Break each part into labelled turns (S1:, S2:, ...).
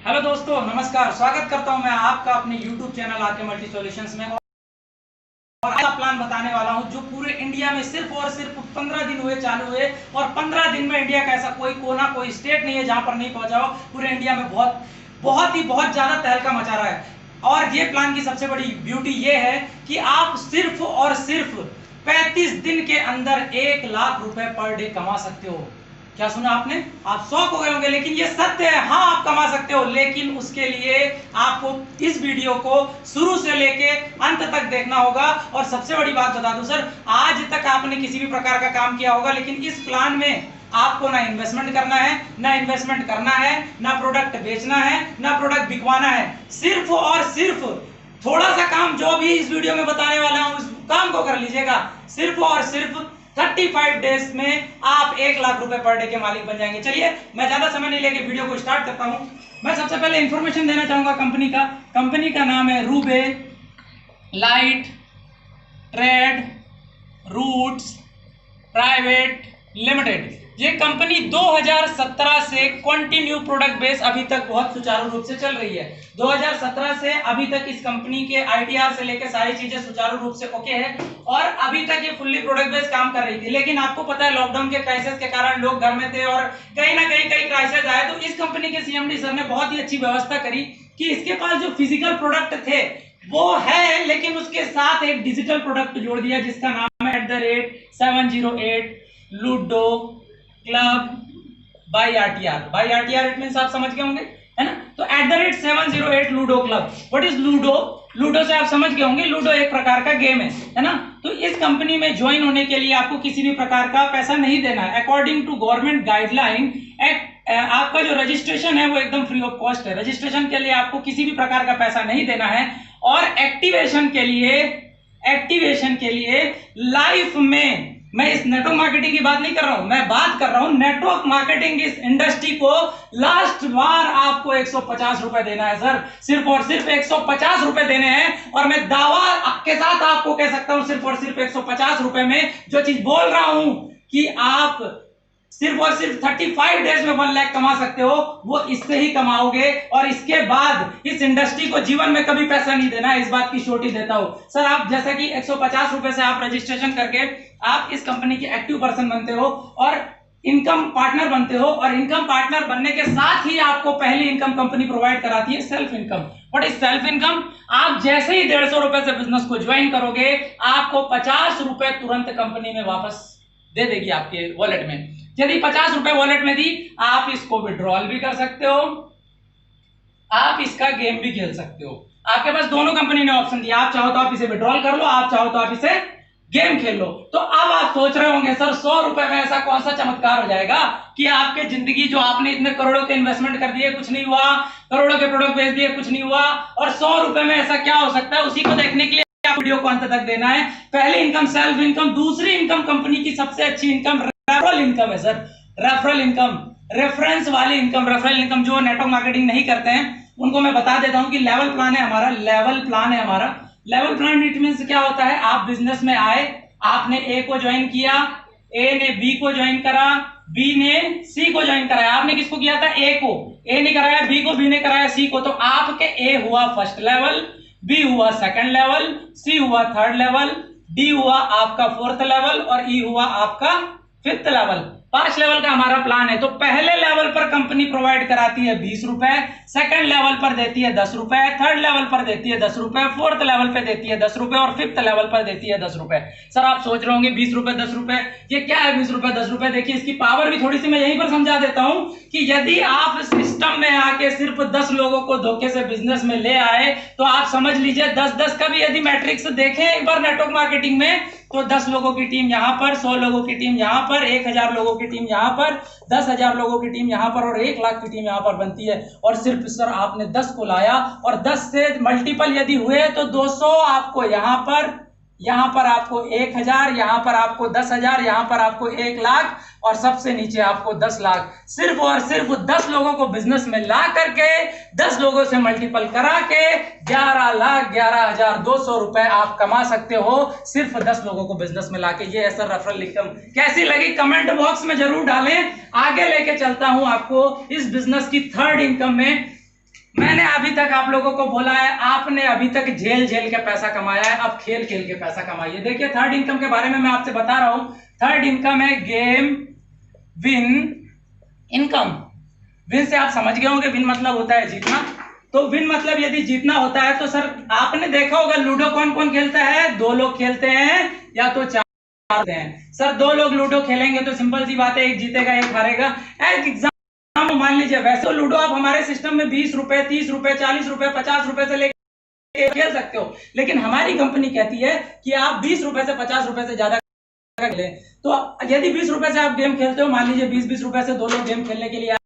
S1: Hello दोस्तों, नमस्कार। स्वागत करता हूं मैं आपका अपने YouTube चैनल आके मल्टी सॉल्यूशंस में। और आज प्लान बताने वाला हूं जो पूरे इंडिया में सिर्फ और सिर्फ 15 दिन हुए चालू हुए, और 15 दिन में इंडिया का ऐसा कोई कोना कोई स्टेट नहीं है जहां पर नहीं पहुंचा हो। पूरे इंडिया में बहुत ज्यादा तहलका मचा रहा है। और ये प्लान की सबसे बड़ी ब्यूटी ये है कि आप सिर्फ और सिर्फ 35 दिन के अंदर 1 लाख रुपए पर डे कमा सकते हो। क्या सुना आपने? आप शॉक हो गए होंगे, लेकिन ये सत्य है। हाँ, आप कमा सकते हो, लेकिन उसके लिए आपको इस वीडियो को शुरू से लेके अंत तक देखना होगा। और सबसे बड़ी बात बता दूं सर, आज तक आपने किसी भी प्रकार का काम किया होगा, लेकिन इस प्लान में आपको ना इन्वेस्टमेंट करना है, ना इन्वेस्टमेंट करना है, ना प्रोडक्ट बेचना है, ना प्रोडक्ट बिकवाना है। सिर्फ और सिर्फ थोड़ा सा काम जो भी इस वीडियो में बताने वाला हूं, उस काम को कर लीजिएगा। सिर्फ और सिर्फ 35 डेज में आप 1 लाख रुपए पर डे के मालिक बन जाएंगे। चलिए, मैं ज्यादा समय नहीं लेके वीडियो को स्टार्ट करता हूं। मैं सबसे पहले इंफॉर्मेशन देना चाहूंगा कंपनी का नाम है रूबे light trade routes private limited. ये कंपनी 2017 से कंटिन्यू प्रोडक्ट बेस अभी तक बहुत सुचारू रूप से चल रही है। 2017 से अभी तक इस कंपनी के आईटीआर से लेकर सारी चीजें सुचारू रूप से ओके है, और अभी तक ये फुल्ली प्रोडक्ट बेस काम कर रही थी। लेकिन आपको पता है, लॉकडाउन के क्राइसिस के कारण लोग घर में थे और कहीं ना कहीं क्राइसिस आए, तो इस कंपनी के सीएमडी सर ने बहुत ही अच्छी व्यवस्था करी कि इसके पास जो फिजिकल प्रोडक्ट थे वो है, लेकिन उसके साथ एक डिजिटल प्रोडक्ट जोड़ दिया जिसका नाम है @708 ludo club by RTR. By RTR it means आप समझ गए होंगे, है ना? तो @708 ludo club. What is ludo? Ludo से आप समझ गए होंगे, लूडो एक प्रकार का गेम है ना? तो इस कंपनी में ज्वाइन होने के लिए आपको किसी भी प्रकार का पैसा नहीं देना है। अकॉर्डिंग टू गवर्नमेंट गाइडलाइन आपका जो रजिस्ट्रेशन है वो एकदम फ्री ऑफ कॉस्ट है। रजिस्ट्रेशन के लिए आपको किसी भी प्रकार का पैसा नहीं देना है। और एक्टिवेशन के लिए लाइफ में, मैं इस नेटवर्क मार्केटिंग की बात नहीं कर रहा हूं, मैं बात कर रहा हूं नेटवर्क मार्केटिंग इस इंडस्ट्री को लास्ट बार आपको 150 रुपए देना है सर। सिर्फ और सिर्फ 150 रुपए देने हैं। और मैं दावा के साथ आपको कह सकता हूं, सिर्फ और सिर्फ 150 रुपए में जो चीज बोल रहा हूं कि आप सिर्फ और सिर्फ 35 डेज में 1 लाख कमा सकते हो, वो इससे ही कमाओगे। और इसके बाद इस इंडस्ट्री को जीवन में कभी पैसा नहीं देना है, इस बात की श्योरिटी देता हूं सर। आप जैसा कि 150 रुपए से आप रजिस्ट्रेशन करके आप इस कंपनी के एक्टिव पर्सन बनते हो और इनकम पार्टनर बनते हो, और इनकम पार्टनर बनने के साथ ही आपको पहली इनकम कंपनी प्रोवाइड कराती है, self income. What is self income? आप जैसे ही 150 रुपए से बिजनेस को ज्वाइन करोगे, आपको 50 रुपए तुरंत कंपनी में वापस दे देगी आपके वॉलेट में। यदि 50 रुपए वॉलेट में दी, आप इसको विड्रॉल भी कर सकते हो, आप इसका गेम भी खेल सकते हो। आपके पास दोनों कंपनी ने ऑप्शन दिया। आप चाहो तो आप इसे विड्रॉल कर लो, आप चाहो तो आप इसे गेम खेल लो। तो अब आप सोच रहे होंगे सर, 100 रुपए में ऐसा कौन सा चमत्कार हो जाएगा कि आपके जिंदगी, जो आपने इतने करोड़ों के इन्वेस्टमेंट कर दिए कुछ नहीं हुआ, करोड़ों के प्रोडक्ट बेच दिए कुछ नहीं हुआ, और 100 रुपए में ऐसा क्या हो सकता है? उसी को देखने के लिए वीडियो को अंत तक देना है। पहली इनकम सेल्फ इनकम, दूसरी इनकम कंपनी की सबसे अच्छी इनकम रेफरल इनकम है सर। रेफरल इनकम, रेफरेंस वाली इनकम, रेफरल इनकम जो नेटवर्क मार्केटिंग नहीं करते हैं उनको मैं बता देता हूं कि लेवल प्लान है हमारा। लेवल प्लान इट मींस क्या होता है? आप बिजनेस में आए, आपने ए को ज्वाइन किया, ए ने बी को ज्वाइन करा, बी ने सी को ज्वाइन कराया। आपने किसको किया था? ए को। ए ने कराया बी को, बी ने कराया सी को। तो आपके ए हुआ फर्स्ट लेवल, बी हुआ सेकंड लेवल, सी हुआ थर्ड लेवल, डी हुआ आपका फोर्थ लेवल, और ई हुआ आपका फिफ्थ लेवल। 5 लेवल का हमारा प्लान है। तो पहले लेवल पर कंपनी प्रोवाइड कराती है 20 रुपए, सेकंड लेवल पर देती है 10 रुपए, थर्ड लेवल पर देती है 10 रुपए, फोर्थ लेवल पे देती है 10 रुपए, और फिफ्थ लेवल पर देती है 10 रुपए। सर आप सोच रहे होंगे 20 रुपए 10 रुपए, ये क्या है 20 रुपए 10 रुपए? देखिए, इसकी पावर भी थोड़ी सी मैं यहीं पर समझा देता हूं कि यदि आप सिस्टम में आके सिर्फ 10 लोगों को धोखे से बिजनेस में ले आए, तो आप समझ लीजिए 10-10 का भी यदि मैट्रिक्स देखें एक बार नेटवर्क मार्केटिंग में, तो 10 लोगों की टीम यहां पर, 100 लोगों की टीम यहां पर, 1000 लोगों की टीम यहां पर, 10,000 लोगों की टीम यहां पर, और 1 लाख की टीम यहां पर बनती है। और सिर्फ सर आपने 10 को लाया, और 10 से मल्टीपल यदि हुए तो 200 आपको यहां पर आपको 1000, यहां पर आपको 10,000, यहां पर आपको 1 लाख, और सबसे नीचे आपको 10 लाख। सिर्फ और सिर्फ 10 लोगों को बिजनेस में ला करके 10 लोगों से मल्टीपल करा के 11,11,200 रुपए आप कमा सकते हो, सिर्फ 10 लोगों को बिजनेस में लाके। ये है सर रेफरल इनकम। कैसी लगी कमेंट बॉक्स में जरूर डालें। आगे लेके चलता हूं आपको इस बिजनेस की थर्ड इनकम में। मैंने अभी तक आप लोगों को बोला है, आपने अभी तक झेल झेल के पैसा कमाया है, अब खेल खेल के पैसा कमाइए। देखिए थर्ड इनकम के बारे में मैं आपसे बता रहा हूं। थर्ड इनकम है गेम विन इनकम। विन से आप समझ गए होंगे, विन मतलब होता है जीतना। तो विन मतलब यदि जीतना होता है तो सर आपने देखा होगा लूडो कौन कौन खेलता है, 2 लोग खेलते हैं या तो 4 हैं। सर 2 लोग लूडो खेलेंगे तो सिंपल सी बात है, एक जीतेगा एक हारेगा। एक एग्जाम मान लीजिए, वैसे तो लूडो आप हमारे सिस्टम में 20 रुपए 30 रुपए 40 रुपए 50 रुपए से लेकर खेल सकते हो, लेकिन हमारी कंपनी कहती है कि आप 20 रुपए से 50 रुपए से ज्यादा खेले। तो यदि 20 रुपए से आप गेम खेलते हो, मान लीजिए 20-20 रुपए से 2 लोग गेम खेलने के लिए,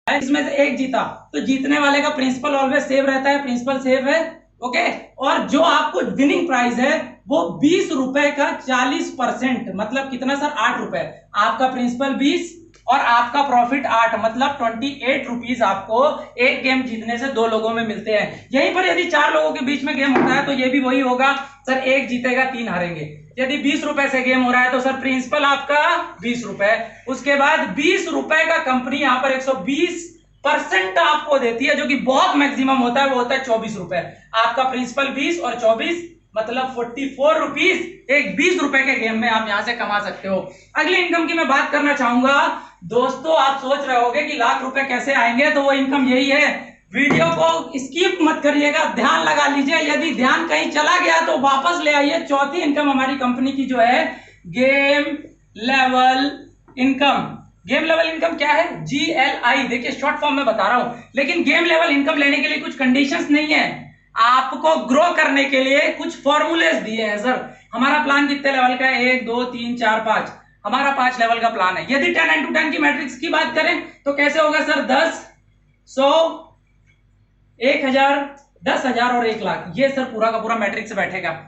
S1: इसमें से एक जीता तो जीतने वाले का प्रिंसिपल ऑलवेज सेव रहता है, प्रिंसिपल सेव है। ओके, और जो आपको विनिंग प्राइस है वो 20 रुपए का 40%, मतलब कितना सर, 8 रुपए। आपका प्रिंसिपल 20 और आपका प्रॉफिट 8, मतलब 28 रुपीज आपको एक गेम जीतने से 2 लोगों में मिलते हैं। यहीं पर यदि 4 लोगों के बीच में गेम होता है तो ये भी वही होगा सर, एक जीतेगा 3 हारेंगे। यदि 20 रुपए से गेम हो रहा है तो सर प्रिंसिपल आपका 20 रुपए, उसके बाद 20 रुपए का कंपनी यहाँ पर 120% आपको देती है, जो कि बहुत मैक्सिमम होता है, वो होता है 24 रुपए। आपका प्रिंसिपल 20 और 24 मतलब 44 रुपीज एक 20 रुपए के गेम में आप यहां से कमा सकते हो। अगली इनकम की मैं बात करना चाहूंगा। दोस्तों आप सोच रहे होंगे कि लाख रुपए कैसे आएंगे, तो वो इनकम यही है। वीडियो को स्किप मत करिएगा, ध्यान लगा लीजिए। यदि ध्यान कहीं चला गया तो वापस ले आइए। चौथी इनकम हमारी कंपनी की जो है game level income. Game level income क्या है? GLI। देखिए शॉर्ट फॉर्म में बता रहा हूं, लेकिन गेम लेवल इनकम लेने के लिए कुछ कंडीशंस नहीं है। आपको ग्रो करने के लिए कुछ फॉर्मूलेस दिए हैं सर। हमारा प्लान कितने लेवल का है? 1 2 3 4 5। हमारा 5 लेवल का प्लान है। यदि 10x10 की मैट्रिक्स की बात करें तो कैसे होगा सर? 10, 100, 1000, 10,000 और 1 लाख। ये सर पूरा का पूरा मैट्रिक्स बैठेगा।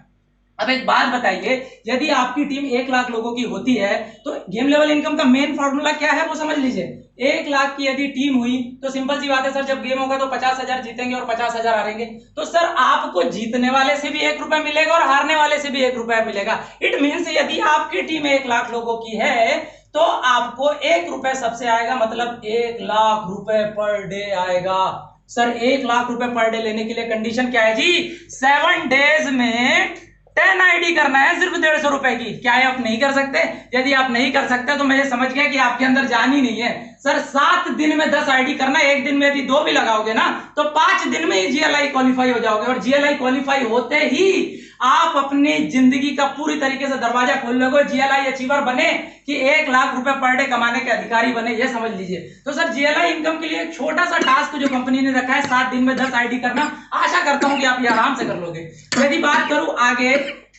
S1: अब एक बात बताइए, यदि आपकी टीम 1 लाख लोगों की होती है तो गेम लेवल इनकम का मेन फॉर्मूला क्या है वो समझ लीजिए। 1 लाख की यदि टीम हुई तो सिंपल सी बात है सर, जब गेम होगा तो 50,000 जीतेंगे और 50,000 हारेंगे। तो सर आपको जीतने वाले से भी 1 रुपया मिलेगा और हारने वाले से भी 1 रुपया मिलेगा। इट मीन्स यदि आपकी टीम 1 लाख लोगों की है तो आपको 1 रुपया सबसे आएगा, मतलब 1 लाख रुपए पर डे आएगा। सर 1 लाख रुपए पर डे लेने के लिए कंडीशन क्या है जी? 7 डेज में 10 आईडी करना है, सिर्फ 150 रुपए की। क्या है आप नहीं कर सकते? यदि आप नहीं कर सकते तो मैं ये समझ गया कि आपके अंदर जान ही नहीं है। सर 7 दिन में 10 आईडी करना है। एक दिन में यदि 2 भी लगाओगे ना तो 5 दिन में ही GLI क्वालिफाई हो जाओगे, और GLI क्वालिफाई होते ही आप अपनी जिंदगी का पूरी तरीके से दरवाजा खोल लोगे, GLI अचीवर बने कि 1 लाख रुपए पर डे कमाने के अधिकारी बने, ये समझ लीजिए। तो सर GLI इनकम के लिए एक छोटा सा टास्क जो कंपनी ने रखा है, 7 दिन में 10 आईडी करना। आशा करता हूं कि आप ये आराम से कर लोगे। यदि बात करूं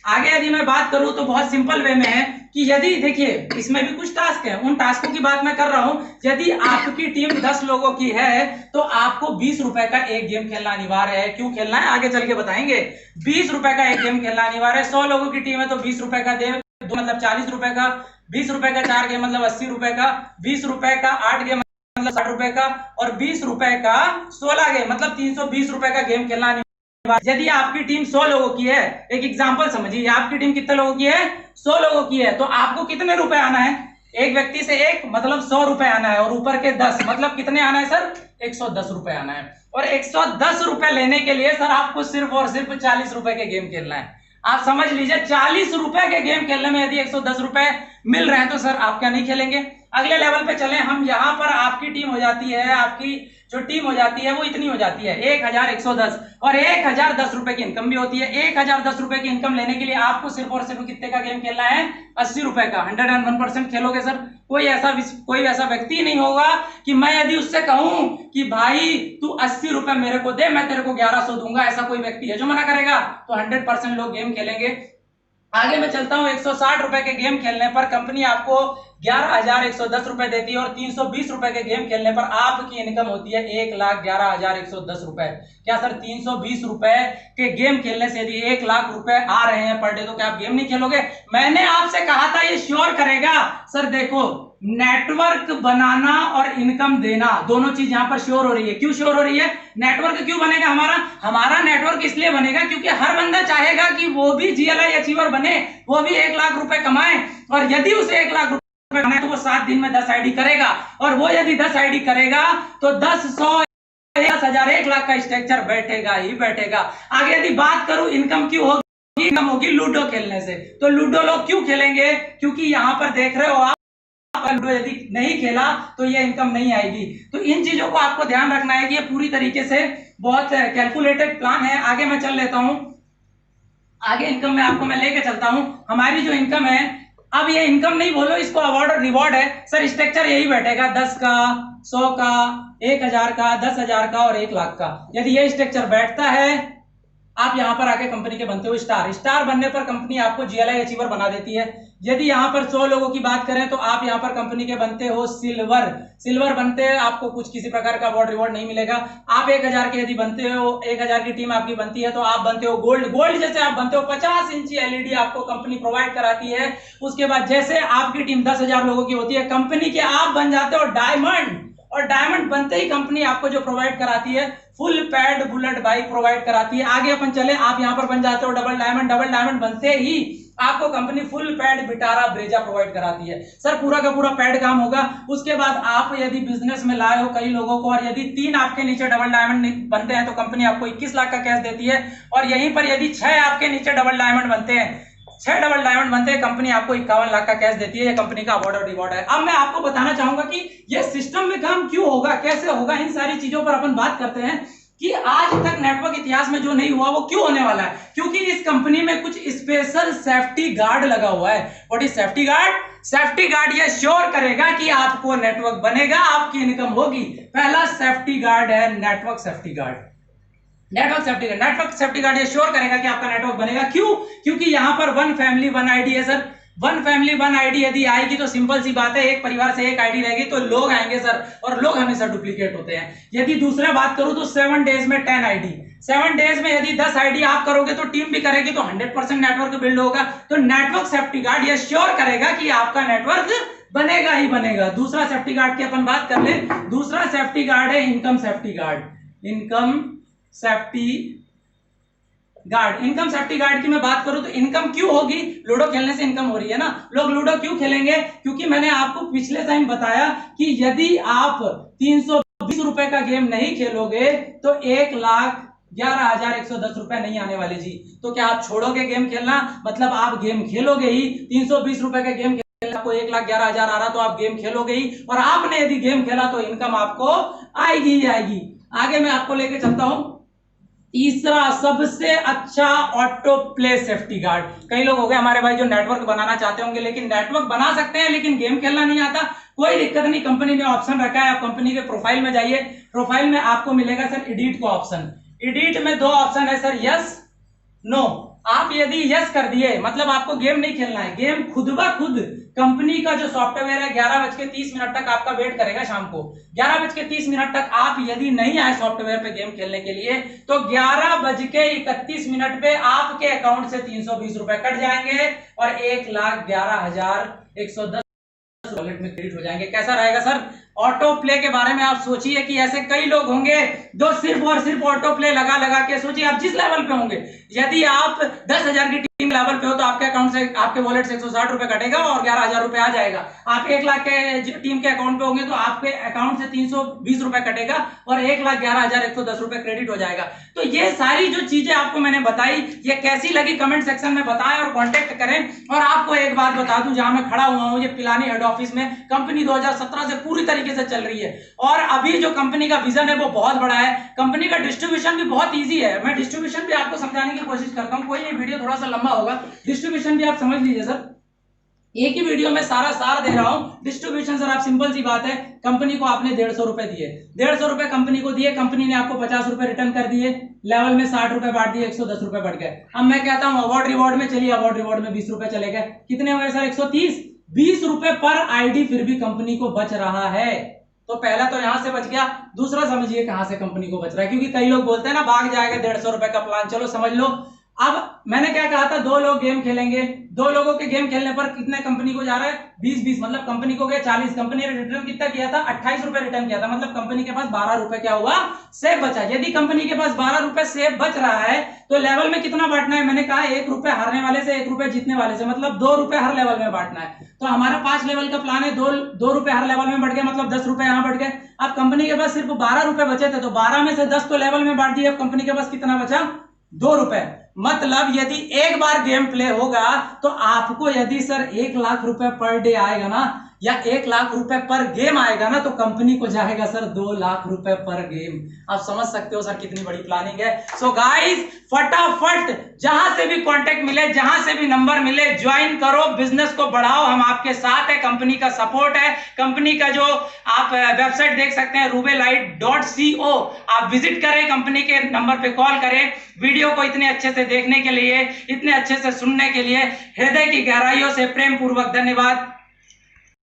S1: आगे यदि मैं बात करूं तो बहुत सिंपल वे में है कि यदि देखिए इसमें भी कुछ टास्क है, उन टास्कों की बात मैं कर रहा हूं। यदि आपकी टीम 10 लोगों की है तो आपको 20 रुपए का एक गेम खेलना अनिवार्य है। क्यों खेलना है आगे चल के बताएंगे। 20 रुपए का एक गेम खेलना अनिवार्य है। 100 लोगों की टीम है तो 20 रुपए का दे, मतलब 40 रुपए का। 20 रुपए का 4 गेम मतलब 80 रुपए का। 20 रुपए का 8 गेम मतलब 60 रुपए का। और 20 रुपए का 16 गेम मतलब 320 रुपए का गेम खेलना। यदि आपकी टीम 100 लोगों की है, एक एग्जांपल समझिए, आपकी टीम कितने लोगों की है? 100 लोगों की है, तो आपको कितने रुपए आना है? एक व्यक्ति से 1 मतलब 100 रुपए आना है, और ऊपर के 10 मतलब कितने आना है सर? 110 रुपए आना है। और 110 रुपए लेने के लिए सर आपको सिर्फ और सिर्फ 40 रुपए के गेम खेलना है। आप समझ लीजिए 40 रुपए के गेम खेलने में यदि 110 रुपए मिल रहे हैं तो सर आप क्या नहीं खेलेंगे? अगले लेवल पे चले हम। यहां पर आपकी टीम हो जाती है, आपकी जो टीम हो जाती है वो इतनी हो जाती है 1110, और 1010 रुपए की इनकम भी होती है। 1010 रुपए की इनकम लेने के लिए आपको सिर्फ और सिर्फ कितने का गेम खेलना है? 80 रुपए का। 101% खेलोगे सर। कोई ऐसा व्यक्ति नहीं होगा कि मैं यदि उससे कहूं कि भाई तू 80 रुपए मेरे को दे, मैं तेरे को 1100 दूंगा, ऐसा कोई व्यक्ति है जो मना करेगा? तो 100% लोग गेम खेलेंगे। आगे मैं चलता हूं। 160 रुपए के गेम खेलने पर कंपनी आपको 11,110 रुपए देती है, और 320 रुपए के गेम खेलने पर आपकी इनकम होती है 1,11,110 रुपए। क्या सर 320 रुपए के गेम खेलने से यदि 1 लाख रुपए आ रहे हैं पर डे तो क्या आप गेम नहीं खेलोगे? मैंने आपसे कहा था ये श्योर करेगा। सर देखो, नेटवर्क बनाना और इनकम देना दोनों चीज यहां पर श्योर हो रही है। क्यों श्योर हो रही है? नेटवर्क क्यों बनेगा हमारा नेटवर्क इसलिए बनेगा क्योंकि हर बंदा चाहेगा कि वो भी GLI अचीवर बने, वो भी 1 लाख रुपए कमाए। और यदि उसे 1 लाख रुपए कमाए तो वो 7 दिन में 10 आईडी करेगा, और वो यदि 10 आईडी करेगा तो 10, 100 10,000 1,00,000 का स्ट्रक्चर बैठेगा ही बैठेगा। आगे यदि बात करूं इनकम क्यों होगी, इनकम होगी लूडो खेलने से। तो लूडो लोग क्यों खेलेंगे, क्योंकि यहाँ पर देख रहे हो आप लूडो यदि नहीं खेला तो ये इनकम नहीं आएगी। तो इन चीजों को आपको ध्यान रखना है कि ये पूरी तरीके से बहुत कैलकुलेटेड प्लान है। आगे मैं चल लेता हूं, आगे इनकम में आपको मैं लेके चलता हूं। हमारी जो इनकम है, अब ये इनकम नहीं बोलो, इसको अवार्ड और रिवॉर्ड है सर। स्ट्रक्चर यही बैठेगा 10 का, 100 का, 1,000 का, 10,000 का और 1,00,000 का। यदि ये स्ट्रक्चर बैठता है, आप यहां पर आके कंपनी के बनते हो स्टार। स्टार बनने पर कंपनी आपको जीएलआई अचीवर बना देती है। यदि यहां पर 100 लोगों की बात करें तो आप यहां पर कंपनी के बनते हो सिल्वर। सिल्वर बनते हैं आपको कुछ किसी प्रकार का अवार्ड रिवॉर्ड नहीं मिलेगा। आप 1,000 के यदि बनते हो, 1,000 की टीम आपकी बनती है तो आप बनते हो गोल्ड। गोल्ड जैसे आप बनते हो 50 इंची एलईडी आपको कंपनी प्रोवाइड कराती है। उसके बाद जैसे आपकी टीम 10,000 लोगों की होती है कंपनी के, आप बन जाते हो डायमंड। और डायमंड बनते ही कंपनी आपको जो प्रोवाइड कराती है full pad bullet bike provide कराती है। आगे अपन चले, आप यहां पर बन जाते हो डबल डायमंड। डबल डायमंड बनते ही आपको company full pad Vitara Brezza provide कराती है। सर पूरा का पूरा पैड काम होगा। उसके बाद आप यदि बिजनेस में लाए हो कई लोगों को और यदि 3 आपके नीचे डबल डायमंड बनते हैं तो कंपनी आपको 21 लाख का कैश देती है। और यहीं पर यदि 6 आपके नीचे डबल डायमंड बनते हैं, 6 डबल डायमंड बनते हैं, कंपनी आपको 51 लाख का कैश देती है। ये कंपनी का अवार्ड और रिवॉर्ड है। अब मैं आपको बताना चाहूंगा कि ये सिस्टम में काम क्यों होगा, कैसे होगा, इन सारी चीजों पर अपन बात करते हैं कि आज तक नेटवर्क इतिहास में जो नहीं हुआ वो क्यों होने वाला है। क्योंकि इस कंपनी में कुछ स्पेशल सेफ्टी गार्ड लगा हुआ है। What is safety guard? Safety guard ये श्योर करेगा कि आपको नेटवर्क बनेगा, आपकी इनकम होगी। पहला सेफ्टी गार्ड है network safety guard. Network safety guard ये श्योर करेगा कि आपका नेटवर्क बनेगा। क्यों? क्योंकि यहां पर वन फैमिली वन आईडी है sir. One family one ID यदि आएगी तो सिंपल सी बात है, एक परिवार से एक आईडी रहेगी तो लोग आएंगे सर, और लोग हमेशा डुप्लीकेट होते हैं। यदि दूसरा बात करूं तो 7 डेज में 10 आईडी, 7 डेज में यदि 10 आईडी आप करोगे तो टीम भी करेगी तो 100% नेटवर्क बिल्ड होगा। तो नेटवर्क सेफ्टी गार्ड ये श्योर करेगा कि आपका नेटवर्क बनेगा ही बनेगा। दूसरा सेफ्टी गार्ड की अपन बात कर ले। दूसरा सेफ्टी गार्ड है income safety guard. Income safety guard, income safety guard की मैं बात करूं तो इनकम क्यों होगी? लूडो खेलने से इनकम हो रही है ना। लोग लूडो क्यों खेलेंगे? क्योंकि मैंने आपको पिछले टाइम बताया कि यदि आप 320 रुपए का गेम नहीं खेलोगे तो 1,11,110 रुपए नहीं आने वाले जी। तो क्या आप छोड़ोगे गेम खेलना? मतलब आप गेम खेलोगे ही। 320 रुपए का गेम खेलना, आपको 1,11,110 आ रहा तो आप गेम खेलोगे ही, और आपने यदि गेम खेला तो इनकम आपको आएगी ही आएगी। आगे मैं आपको लेके चलता हूं। तीसरा सबसे अच्छा ऑटो प्ले सेफ्टी गार्ड। कई लोग हो गए हमारे भाई जो नेटवर्क बनाना चाहते होंगे लेकिन नेटवर्क बना सकते हैं लेकिन गेम खेलना नहीं आता। कोई दिक्कत नहीं, कंपनी ने ऑप्शन रखा है। आप कंपनी के प्रोफाइल में जाइए, प्रोफाइल में आपको मिलेगा सर एडिट का ऑप्शन। एडिट में 2 ऑप्शन है सर, यस नो। आप यदि यस कर दिए मतलब आपको गेम नहीं खेलना है, गेम खुद ब खुद कंपनी का जो सॉफ्टवेयर है 11:30 तक आपका वेट करेगा। शाम को 11:30 तक आप यदि नहीं आए सॉफ्टवेयर पे गेम खेलने के लिए तो 11:31 पे आपके अकाउंट से 320 रुपए कट जाएंगे और 1,11,110 वॉलेट में क्रेडिट हो जाएंगे। कैसा रहेगा सर? ऑटो प्ले के बारे में आप सोचिए कि ऐसे कई लोग होंगे जो सिर्फ और सिर्फ ऑटो प्ले लगा लगा के, सोचिए आप जिस लेवल पे होंगे, यदि आप 10,000 की टीम लेवल पे हो तो आपके अकाउंट से, आपके वॉलेट से 160 रुपए कटेगा और 11,000 रुपए आ जाएगा। आप 1 लाख के टीम के अकाउंट पे होंगे तो आपके अकाउंट से 320 रुपए कटेगा और 1,11,110 रुपए क्रेडिट हो जाएगा। तो ये सारी जो चीजें आपको मैंने बताई, ये कैसी लगी कमेंट सेक्शन में बताएं और कॉन्टेक्ट करें। और आपको एक बात बता दूं, जहां मैं खड़ा हुआ हूं ये पिलानी हेड ऑफिस में, कंपनी 2017 से पूरी तरीके से चल रही है और अभी जो कंपनी का विजन है वो बहुत बड़ा है। कंपनी का डिस्ट्रीब्यूशन भी बहुत इजी है। मैं डिस्ट्रीब्यूशन भी आपको समझाने की कोशिश करता हूं, कोई ये वीडियो थोड़ा सा लंबा होगा, डिस्ट्रीब्यूशन भी आप समझ लीजिए सर। एक ही वीडियो में सारा सार दे रहा हूं। डिस्ट्रीब्यूशन सर आप सिंपल सी बात है, कंपनी को आपने 150 रुपए दिए, 150 रुपए कंपनी को दिए, कंपनी ने आपको 50 रुपए रिटर्न कर दिए, लेवल में 60 रुपए बांट दिए, 110 रुपए बढ़ गए। अब मैं कहता हूं अवार्ड रिवॉर्ड में चलिए, अवार्ड रिवॉर्ड में 20 रुपए चले गए, कितने हुए सर? 130। 20 रुपए पर आईडी फिर भी कंपनी को बच रहा है। तो पहला तो यहां से बच गया, दूसरा समझिए कहां से कंपनी को बच रहा है। क्योंकि कई लोग बोलते हैं ना भाग जाएगा 150 रुपए का प्लान, चलो समझ लो अब मैंने क्या कहा था, दो लोग गेम खेलेंगे, दो लोगों के गेम खेलने पर कितने कंपनी को जा रहा है, 20-20, मतलब कंपनी को गया 40। कंपनी ने रिटर्न कितना किया था, 28 रुपए रिटर्न किया था, मतलब कंपनी के पास 12 रुपए क्या हुआ, सेब बचा। यदि कंपनी के पास 12 रुपए सेब बच रहा है तो लेवल में कितना बांटना है, मैंने कहा 1 रुपए हारने वाले से 1 रुपए जीतने वाले से, मतलब 2 रुपए हर लेवल में बांटना है। तो हमारा 5 लेवल का प्लान है, 2 रुपए हर लेवल में बढ़ गया, मतलब 10 रुपए यहां बढ़ गए। अब कंपनी के पास सिर्फ 12 रुपए बचे थे, तो 12 में से 10 तो लेवल में बांट दिए। अब कंपनी के पास कितना बचा, 2 रुपए। मतलब यदि एक बार गेम प्ले होगा तो आपको यदि सर 1 लाख रुपए पर डे आएगा ना, या 1 लाख रुपए पर गेम आएगा ना, तो कंपनी को जाएगा सर 2 लाख रुपए पर गेम। आप समझ सकते हो सर कितनी बड़ी प्लानिंग है। सो गाइस, फटाफट जहां से भी कांटेक्ट मिले, जहां से भी नंबर मिले, ज्वाइन करो, बिजनेस को बढ़ाओ, हम आपके साथ है, कंपनी का सपोर्ट है। कंपनी का जो आप वेबसाइट देख सकते हैं rubelite.co, आप विजिट करें, कंपनी के नंबर पे कॉल करें। वीडियो को इतने अच्छे से देखने के लिए, इतने अच्छे से सुनने के लिए हृदय की गहराइयों से प्रेम पूर्वक धन्यवाद।